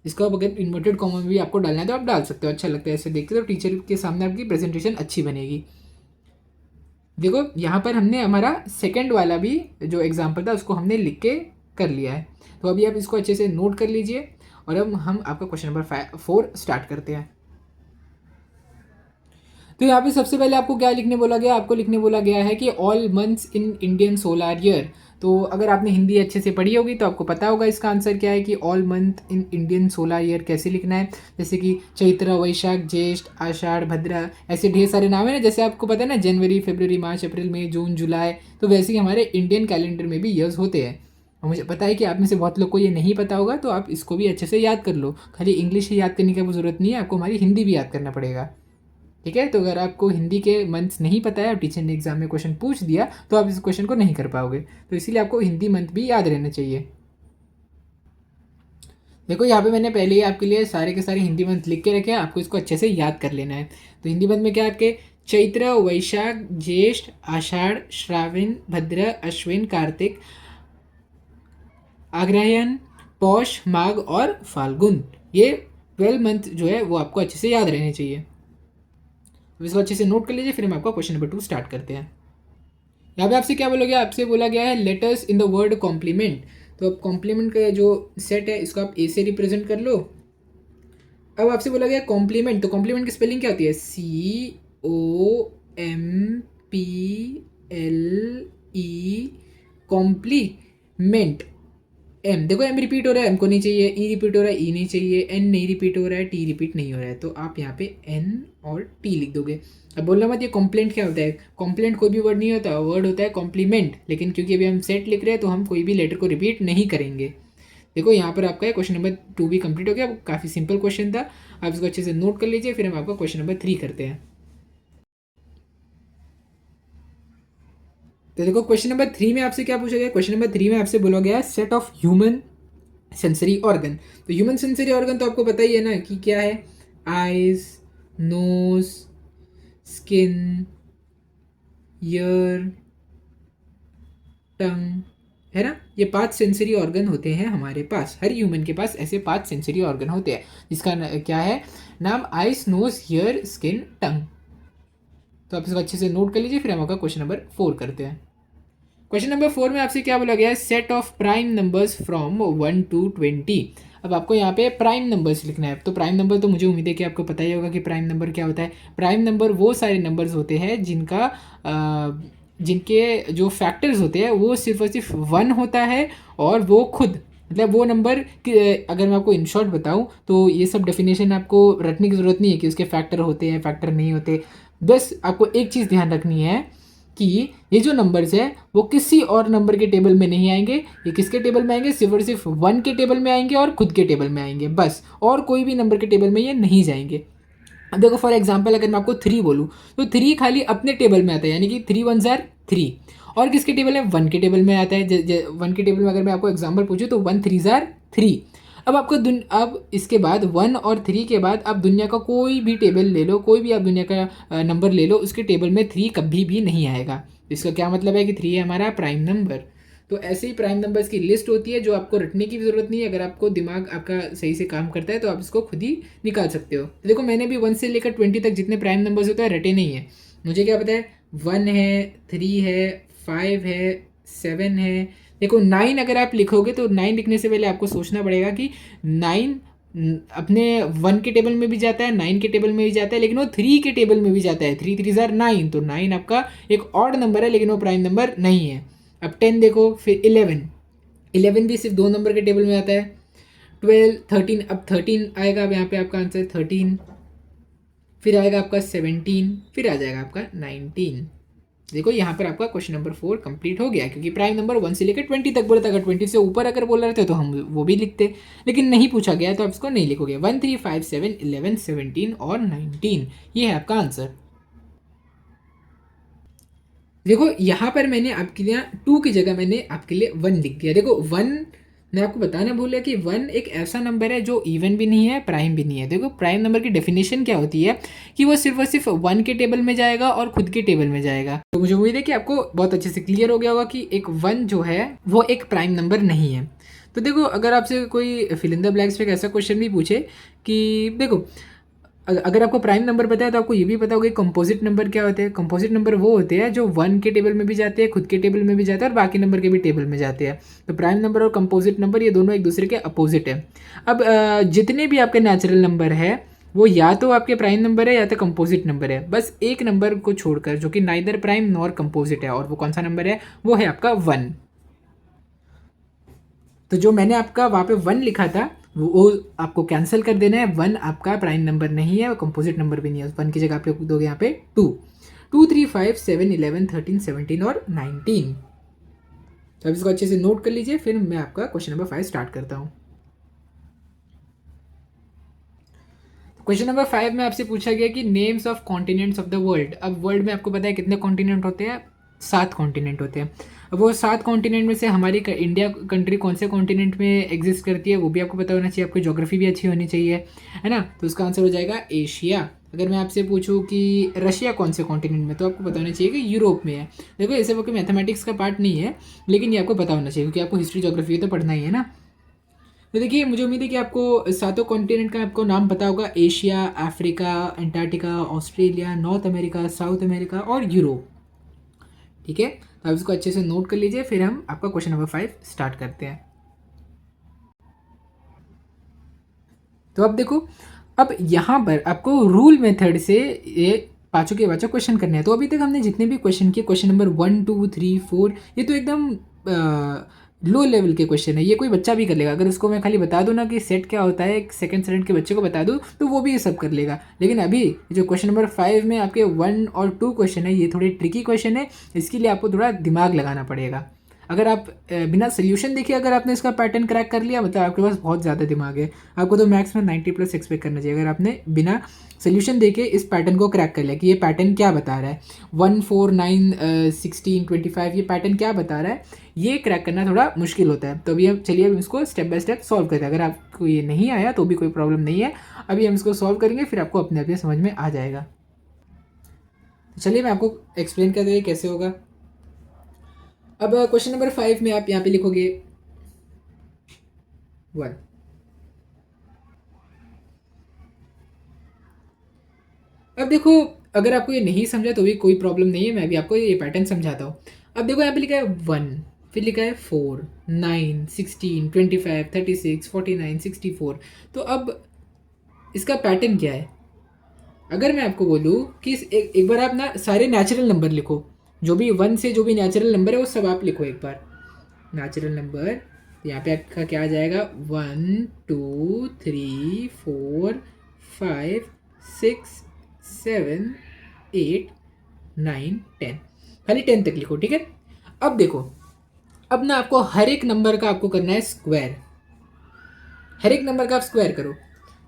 इसको अब अगर इन्वर्टेड कॉमा में भी आपको डालना है तो आप डाल सकते हो, अच्छा लगता है ऐसे देखते तो टीचर के सामने आपकी प्रेजेंटेशन अच्छी बनेगी। देखो, यहाँ पर हमने हमारा सेकंड वाला भी जो एग्जाम्पल था उसको हमने लिख के कर लिया है। तो अभी आप इसको अच्छे से नोट कर लीजिए और अब हम आपका क्वेश्चन नंबर 4 स्टार्ट करते हैं। तो यहाँ पे सबसे पहले आपको क्या लिखने बोला गया, आपको लिखने बोला गया है कि all months in Indian solar year. तो अगर आपने हिंदी अच्छे से पढ़ी होगी तो आपको पता होगा इसका आंसर क्या है कि all month in Indian solar year कैसे लिखना है। जैसे कि चैत्र, वैशाख, ज्येष्ठ, आषाढ़, भद्रा, ऐसे ढेर सारे नाम है ना। जैसे आपको पता है ना, जनवरी, फरवरी, मार्च, अप्रैल, मई, जून, जुलाई, तो वैसे ही हमारे इंडियन कैलेंडर में भी ईयर्स होते हैं। और मुझे पता है कि आप में से बहुत लोग को ये नहीं पता होगा, तो आप इसको भी अच्छे से याद कर लो। खाली इंग्लिश ही याद करने की ज़रूरत नहीं है, आपको हमारी हिंदी भी याद करना पड़ेगा, ठीक है। तो अगर आपको हिंदी के मंथ्स नहीं पता है और टीचर ने एग्जाम में क्वेश्चन पूछ दिया तो आप इस क्वेश्चन को नहीं कर पाओगे, तो इसीलिए आपको हिंदी मंथ भी याद रहना चाहिए। देखो यहाँ पे मैंने पहले ही आपके लिए सारे के सारे हिंदी मंथ लिख के रखे हैं, आपको इसको अच्छे से याद कर लेना है। तो हिंदी मंथ में क्या आपके चैत्र, वैशाख, ज्येष्ठ, आषाढ़, श्रावण, भद्र, अश्विन, कार्तिक, अग्रहायण, पौष, माघ और फाल्गुन। ये 12 मंथ जो है वो आपको अच्छे से याद रहने चाहिए। तो इसको अच्छे से नोट कर लीजिए, फिर हम आपका क्वेश्चन नंबर 2 स्टार्ट करते हैं। यहाँ पे आपसे क्या बोला गया, आपसे बोला गया है letters in the word complement. तो अब कॉम्प्लीमेंट का जो सेट है इसको आप ए से रिप्रेजेंट कर लो। अब आपसे बोला गया कॉम्प्लीमेंट, तो कॉम्प्लीमेंट की स्पेलिंग क्या होती है, COMPLE, कॉम्प्लीमेंट। एम, देखो एम रिपीट हो रहा है, एम को नहीं चाहिए, ई रिपीट हो रहा है, ई नहीं चाहिए, एन नहीं रिपीट हो रहा है, टी रिपीट नहीं हो रहा है, तो आप यहाँ पे एन और टी लिख दोगे। अब बोलना मत ये कॉम्प्लेंट क्या होता है, कॉम्प्लेंट कोई भी वर्ड नहीं होता, वर्ड होता है कॉम्प्लीमेंट, लेकिन क्योंकि अभी हम सेट लिख रहे हैं तो हम कोई भी लेटर को रिपीट नहीं करेंगे। देखो यहाँ पर आपका क्वेश्चन नंबर 2 भी कंप्लीट हो गया, काफ़ी सिंपल क्वेश्चन था, आप इसको अच्छे से नोट कर लीजिए, फिर हम आपका क्वेश्चन नंबर 3 करते हैं। तो देखो क्वेश्चन नंबर 3 में आपसे क्या पूछा गया, क्वेश्चन नंबर 3 में आपसे बोला गया set of human sensory organ. तो ह्यूमन सेंसरी ऑर्गन तो आपको पता ही है ना कि क्या है, आइज, नोज, स्किन, ईयर, टंग, है ना। ये 5 सेंसरी ऑर्गन होते हैं हमारे पास, हर ह्यूमन के पास ऐसे 5 सेंसरी ऑर्गन होते हैं, जिसका क्या है नाम, आइज, नोज, ईयर, स्किन, टंग। तो आप इसको अच्छे से नोट कर लीजिए, फिर हम आपका क्वेश्चन नंबर 4 करते हैं। क्वेश्चन नंबर 4 में आपसे क्या बोला गया है, set of prime numbers from 1 to 20। अब आपको यहाँ पे प्राइम नंबर्स लिखना है। तो प्राइम नंबर तो मुझे उम्मीद है कि आपको पता ही होगा कि प्राइम नंबर क्या होता है। प्राइम नंबर वो सारे नंबर्स होते हैं जिनके जो फैक्टर्स होते हैं वो सिर्फ और सिर्फ 1 होता है, और वो खुद मतलब वो नंबर अगर मैं आपको इन शॉर्ट बताऊँ तो ये सब डेफिनेशन आपको रटने की ज़रूरत नहीं है कि उसके फैक्टर होते हैं फैक्टर नहीं होते। बस आपको एक चीज़ ध्यान रखनी है कि ये जो नंबर्स है वो किसी और नंबर के टेबल में नहीं आएंगे, ये किसके टेबल में आएंगे, सिर्फ और सिर्फ 1 के टेबल में आएंगे और खुद के टेबल में आएंगे, बस, और कोई भी नंबर के टेबल में ये नहीं जाएंगे। अब देखो फॉर एग्जांपल अगर मैं आपको 3 बोलूँ तो 3 खाली अपने टेबल में आता है, यानी कि 3 1 जार 3, और किसके टेबल में, 1 के टेबल में आता है। 1 के टेबल में अगर मैं आपको एग्जाम्पल पूछूँ तो 1 3 जार 3। अब आपको अब इसके बाद 1 और 3 के बाद आप दुनिया का कोई भी टेबल ले लो, कोई भी आप दुनिया का नंबर ले लो, उसके टेबल में 3 कभी भी नहीं आएगा। इसका क्या मतलब है कि 3 है हमारा प्राइम नंबर। तो ऐसे ही प्राइम नंबर्स की लिस्ट होती है जो आपको रटने की भी ज़रूरत नहीं है, अगर आपको दिमाग आपका सही से काम करता है तो आप इसको खुद ही निकाल सकते हो। तो देखो मैंने भी 1 से लेकर 20 तक जितने प्राइम नंबर्स होते हैं रटे नहीं है, मुझे क्या पता है 1 है, 3 है, 5 है, 7 है। देखो 9 अगर आप लिखोगे तो 9 लिखने से पहले आपको सोचना पड़ेगा कि 9 अपने 1 के टेबल में भी जाता है, 9 के टेबल में भी जाता है, लेकिन वो 3 के टेबल में भी जाता है। 3 3 जार 9, तो 9 आपका एक ऑड नंबर है, लेकिन वो प्राइम नंबर नहीं है। अब 10 देखो, फिर 11 भी सिर्फ 2 नंबर के टेबल में आता है। 12 13, अब 13 आएगा, अब यहाँ पे आपका आंसर 13, फिर आएगा आपका 17, फिर आ जाएगा आपका 19। देखो यहाँ पर आपका क्वेश्चन नंबर 4 कंप्लीट हो गया, क्योंकि प्राइम नंबर 1 से लेकर 20 तक बोला था। अगर 20 से ऊपर अगर बोल रहे थे तो हम वो भी लिखते, लेकिन नहीं पूछा गया तो आप इसको नहीं लिखोगे। 1 3 5 7 11 17 और 19, ये है आपका आंसर। देखो यहाँ पर मैंने आपके लिए 2 की जगह मैंने आपके लिए 1 लिख दिया। देखो 1 मैं आपको बताना भूल गया कि 1 एक ऐसा नंबर है जो इवन भी नहीं है प्राइम भी नहीं है। देखो प्राइम नंबर की डेफिनेशन क्या होती है कि वो सिर्फ और सिर्फ 1 के टेबल में जाएगा और खुद के टेबल में जाएगा। तो मुझे उम्मीद है कि आपको बहुत अच्छे से क्लियर हो गया होगा कि एक 1 जो है वो एक प्राइम नंबर नहीं है। तो देखो अगर आपसे कोई फिल इन द ब्लैंक्स पे एक ऐसा क्वेश्चन भी पूछे कि देखो अगर आपको प्राइम नंबर पता है तो आपको ये भी पता होगा कि कंपोजिट नंबर क्या होते हैं। कंपोजिट नंबर वो होते हैं जो 1 के टेबल में भी जाते हैं, खुद के टेबल में भी जाते हैं और बाकी नंबर के भी टेबल में जाते हैं। तो प्राइम नंबर और कंपोजिट नंबर ये दोनों एक दूसरे के अपोजिट है। अब जितने भी आपके नेचुरल नंबर है वो या तो आपके प्राइम नंबर है या तो कंपोजिट नंबर है, बस एक नंबर को छोड़कर जो कि नाइदर प्राइम नॉर कंपोजिट है, और वो कौन सा नंबर है, वो है आपका 1। तो जो मैंने आपका वहाँ पे 1 लिखा था वो आपको कैंसिल कर देना है। 1 आपका प्राइम नंबर नहीं है और कंपोजिट नंबर भी नहीं है। 1 की जगह आप दोगे यहाँ पे 2 2 3 5 7 11 13 17 और 19। तो अब इसको अच्छे से नोट कर लीजिए, फिर मैं आपका क्वेश्चन नंबर 5 स्टार्ट करता हूँ। क्वेश्चन नंबर 5 में आपसे पूछा गया कि names of continents of the world. अब वर्ल्ड में आपको पता है कितने कॉन्टिनेंट होते हैं, 7 कॉन्टिनेंट होते हैं। अब वो 7 कॉन्टिनेंट में से हमारी इंडिया कंट्री कौन से कॉन्टिनेंट में एग्जिस्ट करती है वो भी आपको पता होना चाहिए, आपकी ज्योग्राफी भी अच्छी होनी चाहिए, है ना। तो उसका आंसर हो जाएगा एशिया। अगर मैं आपसे पूछूं कि रशिया कौन से कॉन्टिनेंट में, तो आपको पता होना चाहिए कि यूरोप में है। देखो ऐसे वो कि मैथमेटिक्स का पार्ट नहीं है, लेकिन ये आपको पता होना चाहिए क्योंकि आपको हिस्ट्री ज्योग्राफी तो पढ़ना ही है ना। तो देखिए मुझे उम्मीद है कि आपको सातों कॉन्टिनेंट का आपको नाम पता होगा। Asia, Africa, Antarctica, Australia, north America, south America और यूरोप। ठीक है, तो आप इसको अच्छे से नोट कर लीजिए, फिर हम आपका क्वेश्चन नंबर 5 स्टार्ट करते हैं। तो अब देखो, अब यहाँ पर आपको रूल मेथड से ये पाँचों के पाँचों क्वेश्चन करने हैं। तो अभी तक हमने जितने भी क्वेश्चन किए, क्वेश्चन नंबर 1 2 3 4, ये तो एकदम लो लेवल के क्वेश्चन है, ये कोई बच्चा भी कर लेगा। अगर उसको मैं खाली बता दूँ ना कि सेट क्या होता है, एक सेकंड स्टैंडर्ड के बच्चे को बता दूँ तो वो भी ये सब कर लेगा। लेकिन अभी जो क्वेश्चन नंबर 5 में आपके 1 और 2 क्वेश्चन है, ये थोड़े ट्रिकी क्वेश्चन है, इसके लिए आपको थोड़ा दिमाग लगाना पड़ेगा। अगर आप बिना सोल्यूशन देखे अगर आपने इसका पैटर्न क्रैक कर लिया, मतलब आपके पास बहुत ज़्यादा दिमाग है। आपको तो मैथ्स में 90+ एक्सपेक्ट करना चाहिए अगर आपने बिना सोल्यूशन देके इस पैटर्न को क्रैक कर लिया कि ये पैटर्न क्या बता रहा है, 1 4 9 16 25, ये पैटर्न क्या बता रहा है, ये क्रैक करना थोड़ा मुश्किल होता है। तो अभी हम चलिए हम इसको स्टेप बाय स्टेप सॉल्व करते हैं। अगर आपको ये नहीं आया तो भी कोई प्रॉब्लम नहीं है, अभी हम इसको सॉल्व करेंगे, फिर आपको अपने आप समझ में आ जाएगा। तो चलिए मैं आपको एक्सप्लेन कर दूँ कैसे होगा। अब क्वेश्चन नंबर 5 में आप यहाँ पे लिखोगे 1। अब देखो, अगर आपको ये नहीं समझा तो भी कोई प्रॉब्लम नहीं है, मैं भी आपको ये पैटर्न समझाता हूँ। अब देखो यहाँ पे लिखा है 1, फिर लिखा है 4 9 16 25 36 49 64। तो अब इसका पैटर्न क्या है? अगर मैं आपको बोलूँ कि एक बार आप ना सारे नेचुरल नंबर लिखो, जो भी 1 से जो भी नेचुरल नंबर है वो सब आप लिखो एक बार नेचुरल नंबर। तो यहाँ पे आपका क्या आ जाएगा, 1 2 3 4 5 6 7 8 9 10, खाली 10 तक लिखो, ठीक है। अब देखो, अब ना आपको हर एक नंबर का आपको करना है स्क्वायर, हर एक नंबर का आप स्क्वायर करो।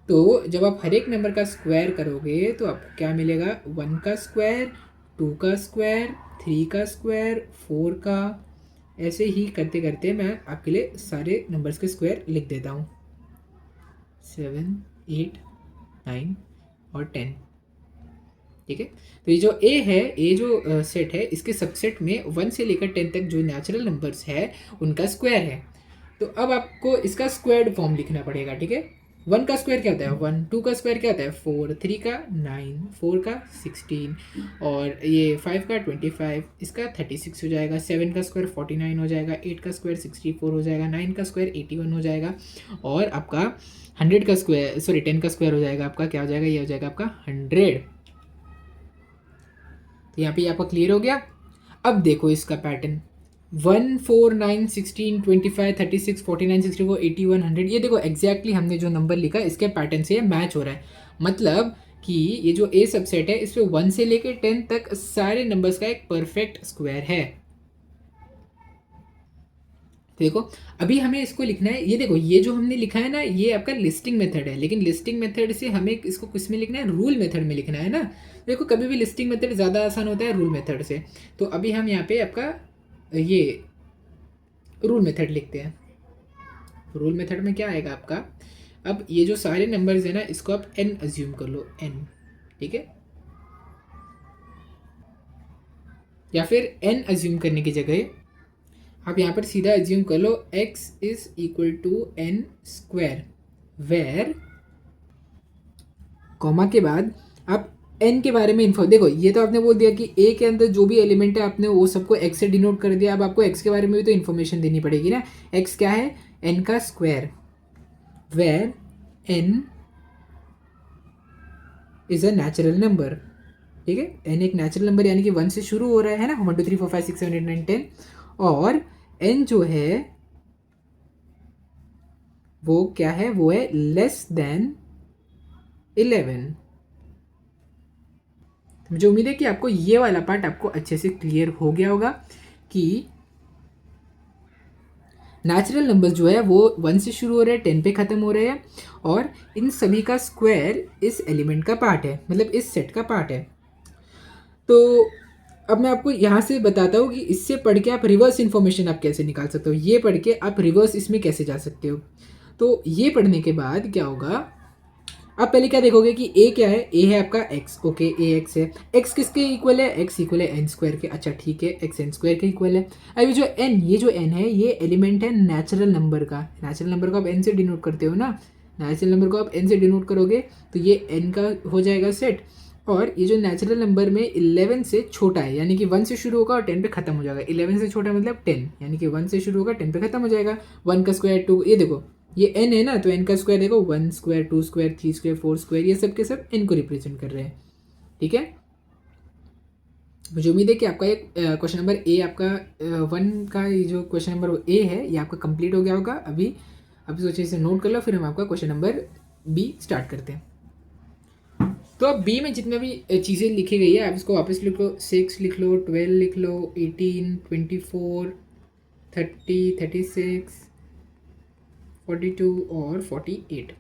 तो जब आप हर एक नंबर का स्क्वायर करोगे तो आपको क्या मिलेगा, 1 का स्क्वायर, 2 का स्क्वायर, 3 का स्क्वायर, 4 का, ऐसे ही करते करते मैं आपके लिए सारे नंबर्स के स्क्वायर लिख देता हूँ, 7 8 9 और 10। ठीक है, तो ये जो ए है, ये जो सेट है, इसके सबसेट में 1 से लेकर 10 तक जो नेचुरल नंबर्स है उनका स्क्वायर है। तो अब आपको इसका स्क्वायर्ड फॉर्म लिखना पड़ेगा, ठीक है। 1 का स्क्वायर क्या होता है 1, 2 का स्क्वायर क्या होता है 4, 3 का 9, 4 का 16 और ये 5 का 25, इसका 36 हो जाएगा, 7 का स्क्वायर 49 हो जाएगा, 8 का स्क्वायर 64 हो जाएगा, 9 का स्क्वायर 81 हो जाएगा, और आपका 100 का स्क्वायर, सॉरी 10 का स्क्वायर हो जाएगा आपका, क्या हो जाएगा, ये हो जाएगा आपका 100। तो यहाँ पे आपका क्लियर हो गया। अब देखो इसका पैटर्न, 1 4 9 16 25 36 49 64 81 100, ये देखो एग्जैक्टली हमने जो नंबर लिखा इसके पैटर्न से मैच हो रहा है। मतलब कि ये जो ए सबसेट है इसमें 1 से लेकर 10 तक सारे नंबर्स का एक परफेक्ट स्क्वायर है। देखो अभी हमें इसको लिखना है, ये देखो ये जो हमने लिखा है ना, ये आपका लिस्टिंग मेथड है, लेकिन लिस्टिंग मेथड से हमें इसको किस में लिखना है, रूल मेथड में लिखना है ना। देखो कभी भी लिस्टिंग मेथड ज़्यादा आसान होता है रूल मेथड से। तो अभी हम यहाँ पे आपका ये रूल मेथड लिखते हैं। रूल मेथड में क्या आएगा आपका, अब ये जो सारे नंबर्स है ना इसको आप n अज्यूम कर लो, n, ठीक है। या फिर n अज्यूम करने की जगह आप यहाँ पर सीधा अज्यूम कर लो x is equal to n square, where comma के बाद आप n के बारे में इन्फो, देखो ये तो आपने बोल दिया कि a के अंदर जो भी एलिमेंट है आपने वो सबको x से डिनोट कर दिया। अब आपको x के बारे में भी तो इन्फॉर्मेशन देनी पड़ेगी ना। x क्या है, n का square, where n is a natural number, ठीक है। n एक नेचुरल नंबर यानी कि 1 से शुरू हो रहा है ना, 1 2 3 4 5 6 7 8 9 10, और n जो है वो क्या है, वो है लेस देन 11। मुझे उम्मीद है कि आपको ये वाला पार्ट आपको अच्छे से क्लियर हो गया होगा कि नेचुरल नंबर्स जो है वो 1 से शुरू हो रहे हैं, 10 पे ख़त्म हो रहे हैं, और इन सभी का स्क्वायर इस एलिमेंट का पार्ट है, मतलब इस सेट का पार्ट है। तो अब मैं आपको यहाँ से बताता हूँ कि इससे पढ़ के आप रिवर्स इन्फॉर्मेशन आप कैसे निकाल सकते हो, ये पढ़ के आप रिवर्स इसमें कैसे जा सकते हो। तो ये पढ़ने के बाद क्या होगा, आप पहले क्या देखोगे कि ए क्या है, ए है आपका एक्स, ओके ए एक्स है, एक्स किसके इक्वल है, एक्स इक्वल है एन स्क्वायर के, अच्छा ठीक है एक्स एन स्क्वायर के इक्वल है। अब जो एन, ये जो एन है ये एलिमेंट है नेचुरल नंबर का, नेचुरल नंबर को आप एन से डिनोट करते हो ना, नेचुरल नंबर को आप एन से डिनोट करोगे तो ये एन का हो जाएगा सेट। और ये जो नेचुरल नंबर में 11 से छोटा है, यानी कि 1 से शुरू होगा और 10 पे खत्म हो जाएगा, 11 से छोटा मतलब 10, यानी कि 1 से शुरू होगा 10 पे खत्म हो जाएगा। 1 का स्क्वायर 2, ये देखो ये एन है ना, तो एन का स्क्वायर देखो 1 स्क्वायर 2 स्क्वायर 3 स्क्वायर 4 स्क्वायर, ये सब के सब एन को रिप्रेजेंट कर रहे हैं। ठीक है, मुझे उम्मीद है कि आपका एक क्वेश्चन नंबर ए, आपका 1 का ये जो क्वेश्चन नंबर ए है ये आपका कंप्लीट हो गया होगा। अभी सोचिए इसे नोट कर लो, फिर हम आपका क्वेश्चन नंबर बी स्टार्ट करते हैं। तो अब बी में जितने भी चीज़ें लिखी गई है आप इसको वापस लिख लो, 6 लिख लो, 12 लिख लो, 18 24 30 36 42 और 48।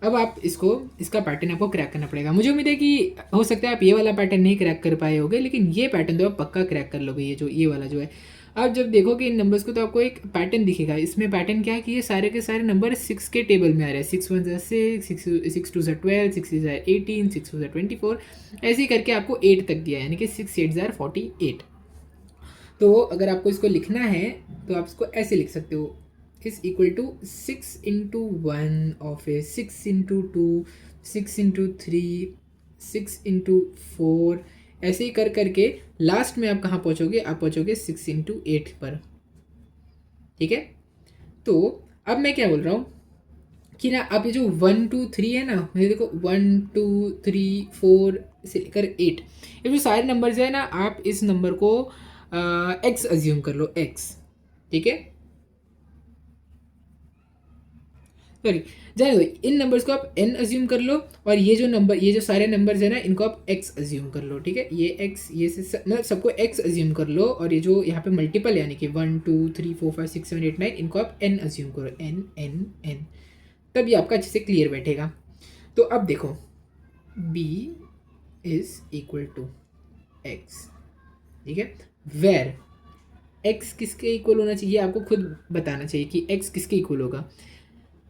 अब आप इसका पैटर्न आपको क्रैक करना पड़ेगा। मुझे उम्मीद है कि हो सकता है आप ये वाला पैटर्न नहीं क्रैक कर पाए होगे, लेकिन ये पैटर्न तो आप पक्का क्रैक कर लोगे। ये वाला जो है, आप जब देखोगे इन नंबर्स को तो आपको एक पैटर्न दिखेगा। इसमें पैटर्न क्या है कि ये सारे के सारे नंबर 6 के टेबल में आ रहे हैं, 6 1 6, 6 2 12, 6 3 18, 6 2 24, ऐसे ही करके आपको 8 तक दिया है, यानी कि 6 8 48। तो अगर आपको इसको लिखना है तो आप इसको ऐसे लिख सकते हो, is equal to 6 into 1 of a 6 into 2 6 into 3 6 into 4, ऐसे ही कर करके लास्ट में आप कहाँ पहुँचोगे, आप पहुँचोगे 6 into 8 पर। ठीक है, तो अब मैं क्या बोल रहा हूँ कि ना आप ये जो 1 2 3 है ना, ये देखो 1 2 3 4 से लेकर 8, ये जो सारे नंबर्स है ना, आप इस नंबर को एक्स अज्यूम कर लो, एक्स। ठीक है, सॉरी जाने दो, इन नंबर्स को आप n अज्यूम कर लो, और ये जो सारे नंबर्स है ना इनको आप x अज्यूम कर लो। ठीक है, ये x, ये मतलब सबको x अज्यूम कर लो, और ये जो यहाँ पे मल्टीपल यानी कि 1 2 3 4 5 6 7 8 9, इनको आप n अज्यूम करो, n n n, तब ये आपका अच्छे से क्लियर बैठेगा। तो अब देखो b is equal to x। ठीक है, वेर x किसके इक्वल होना चाहिए, आपको खुद बताना चाहिए कि x किसके इक्वल होगा।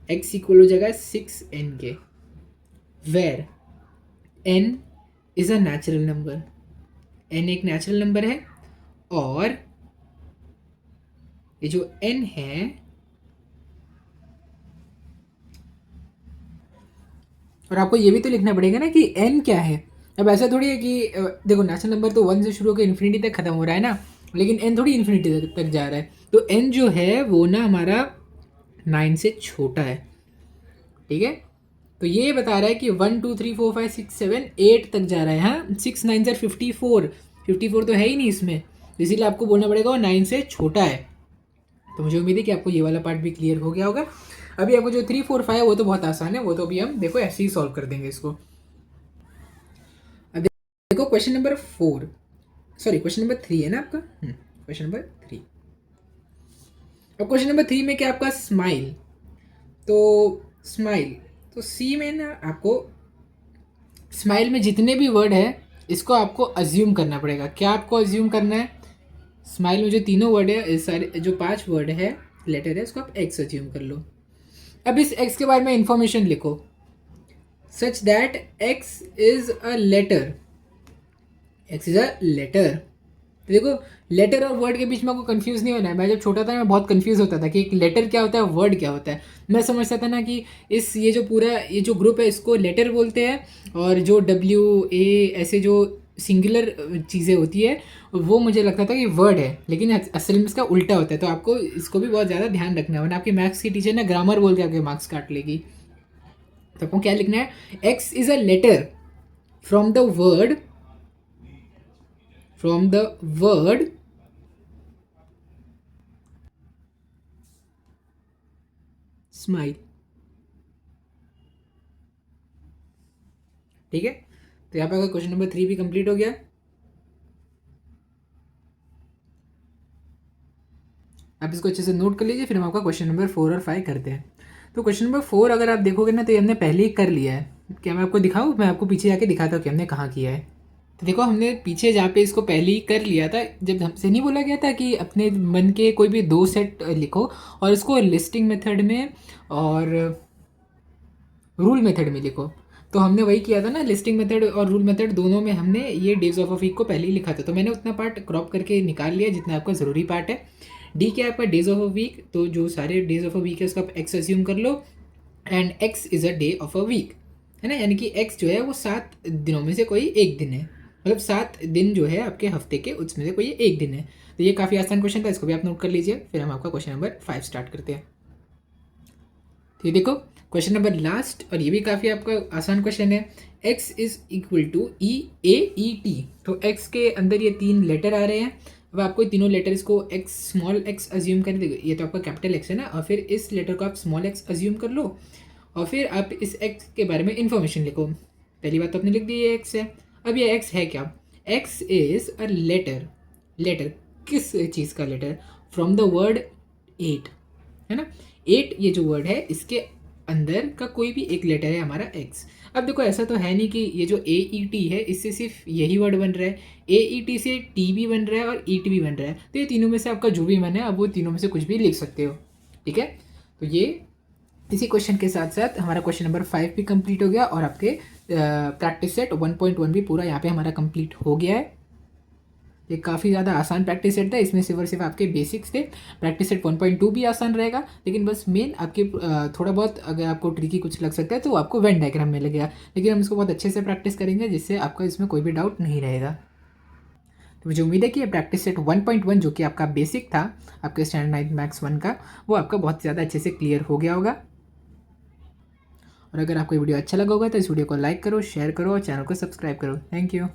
x इक्वल हो जाएगा 6n के, where n is a natural number, n एक नेचुरल नंबर है, और ये जो n है और आपको ये भी तो लिखना पड़ेगा ना कि n क्या है। अब ऐसा थोड़ी है कि देखो नेचुरल नंबर तो 1 से शुरू होकर इन्फिनिटी तक खत्म हो रहा है ना, लेकिन n थोड़ी इन्फिनिटी तक जा रहा है, तो n जो है वो ना हमारा 9 से छोटा है। ठीक है, तो ये बता रहा है कि 1 2 3 4 5 6 7 8 तक जा रहा है। हाँ, 6 9 सर 54, 54 तो है ही नहीं इसमें, इसीलिए आपको बोलना पड़ेगा वो 9 से छोटा है। तो मुझे उम्मीद है कि आपको ये वाला पार्ट भी क्लियर हो गया होगा। अभी आपको जो 3 4 5 है वो तो बहुत आसान है, वो तो अभी हम देखो ऐसे ही सॉल्व कर देंगे इसको। अब देखो question number 4, sorry question number 3 है ना आपका, क्वेश्चन नंबर 3। अब क्वेश्चन नंबर 3 में क्या आपका स्माइल, तो स्माइल, तो सी में ना आपको स्माइल में जितने भी वर्ड है इसको आपको अज्यूम करना पड़ेगा। क्या आपको अज्यूम करना है, स्माइल में जो तीनों वर्ड है, सारे जो 5 वर्ड है, लेटर है, उसको आप एक्स अज्यूम कर लो। अब इस एक्स के बारे में इंफॉर्मेशन लिखो, such that x is a letter, x is a letter. तो देखो लेटर और वर्ड के बीच में आपको कंफ्यूज नहीं होना है। मैं जब छोटा था मैं बहुत कंफ्यूज होता था कि एक लेटर क्या होता है, वर्ड क्या होता है। मैं समझता था ना कि ये जो ग्रुप है इसको लेटर बोलते हैं, और जो WA ऐसे जो सिंगुलर चीज़ें होती है वो मुझे लगता था कि वर्ड है, लेकिन असल में इसका उल्टा होता है। तो आपको इसको भी बहुत ज़्यादा ध्यान रखना है, वरना आपकी मैथ्स की टीचर ना ग्रामर बोल के आपके मार्क्स काट लेगी। तो आपको क्या लिखना है, x is a letter from the word smile. ठीक है, तो यहाँ पे अगर क्वेश्चन नंबर 3 भी कंप्लीट हो गया। आप इसको अच्छे से नोट कर लीजिए, फिर हम आपका क्वेश्चन नंबर 4 और 5 करते हैं। तो क्वेश्चन नंबर 4 अगर आप देखोगे ना तो ये हमने पहले ही कर लिया है। क्या मैं आपको दिखाऊँ, मैं आपको पीछे जाके दिखाता हूँ कि हमने कहाँ किया है। तो देखो हमने पीछे जहाँ पे इसको पहले ही कर लिया था, जब हमसे नहीं बोला गया था कि अपने मन के कोई भी 2 सेट लिखो और इसको लिस्टिंग मेथड में और रूल मेथड में लिखो। तो हमने वही किया था ना, लिस्टिंग मेथड और रूल मेथड दोनों में हमने ये डेज ऑफ अ वीक को पहले ही लिखा था। तो मैंने उतना पार्ट क्रॉप करके निकाल लिया जितना आपका ज़रूरी पार्ट है। डी क्या है आपका, डेज ऑफ अ वीक। तो जो सारे डेज ऑफ अ वीक है उसका आप एक्स अज्यूम कर लो, and X is a day of a week, है ना। यानी कि एक्स जो है वो 7 दिनों में से कोई एक दिन है, मतलब 7 दिन जो है आपके हफ्ते के, उसमें से कोई एक दिन है। तो ये काफ़ी आसान क्वेश्चन था, इसको भी आप नोट कर लीजिए। फिर हम आपका क्वेश्चन नंबर 5 स्टार्ट करते हैं। तो ये देखो क्वेश्चन नंबर लास्ट, और ये भी काफ़ी आपका आसान क्वेश्चन है। x is equal to E A E T. तो x के अंदर ये 3 लेटर आ रहे हैं। अब आपको तीनों लेटर्स को x स्मॉल x अज्यूम कर देगा, ये तो आपका कैपिटल x है ना, और फिर इस लेटर को आप स्मॉल x अज्यूम कर लो, और फिर आप इस x के बारे में इन्फॉर्मेशन लिखो। पहली बात तो आपने लिख दी ये x है। अब ये x है क्या, x is a letter. Letter किस चीज़ का लेटर, फ्रॉम द वर्ड 8, है ना। 8 ये जो वर्ड है इसके अंदर का कोई भी एक लेटर है हमारा x। अब देखो ऐसा तो है नहीं कि ये जो ए ई टी है इससे सिर्फ यही वर्ड बन रहा है, ए ई टी से टी भी बन रहा है और ईट भी बन रहा है। तो ये तीनों में से आपका जो भी मन है अब वो तीनों में से कुछ भी लिख सकते हो, ठीक है। तो ये इसी क्वेश्चन के साथ साथ हमारा क्वेश्चन नंबर 5 भी कंप्लीट हो गया, और आपके प्रैक्टिस सेट 1.1 भी पूरा यहाँ पे हमारा कंप्लीट हो गया है। ये काफ़ी ज़्यादा आसान प्रैक्टिस सेट था, इसमें सिर्फ और सिर्फ आपके बेसिक्स थे। प्रैक्टिस सेट 1.2 भी आसान रहेगा, लेकिन बस मेन आपके थोड़ा बहुत अगर आपको ट्रिकी कुछ लग सकता है तो आपको वेन डायग्राम में लगेगा, लेकिन हम इसको बहुत अच्छे से प्रैक्टिस करेंगे जिससे आपका इसमें कोई भी डाउट नहीं रहेगा। तो मुझे उम्मीद है कि ये प्रैक्टिस सेट 1.1 जो कि आपका बेसिक था आपके स्टैंडर्ड 9 मैथ्स 1 का, वो आपका बहुत ज़्यादा अच्छे से क्लियर हो गया होगा। और अगर आपको ये वीडियो अच्छा लगा होगा तो इस वीडियो को लाइक करो, शेयर करो और चैनल को सब्सक्राइब करो। Thank you.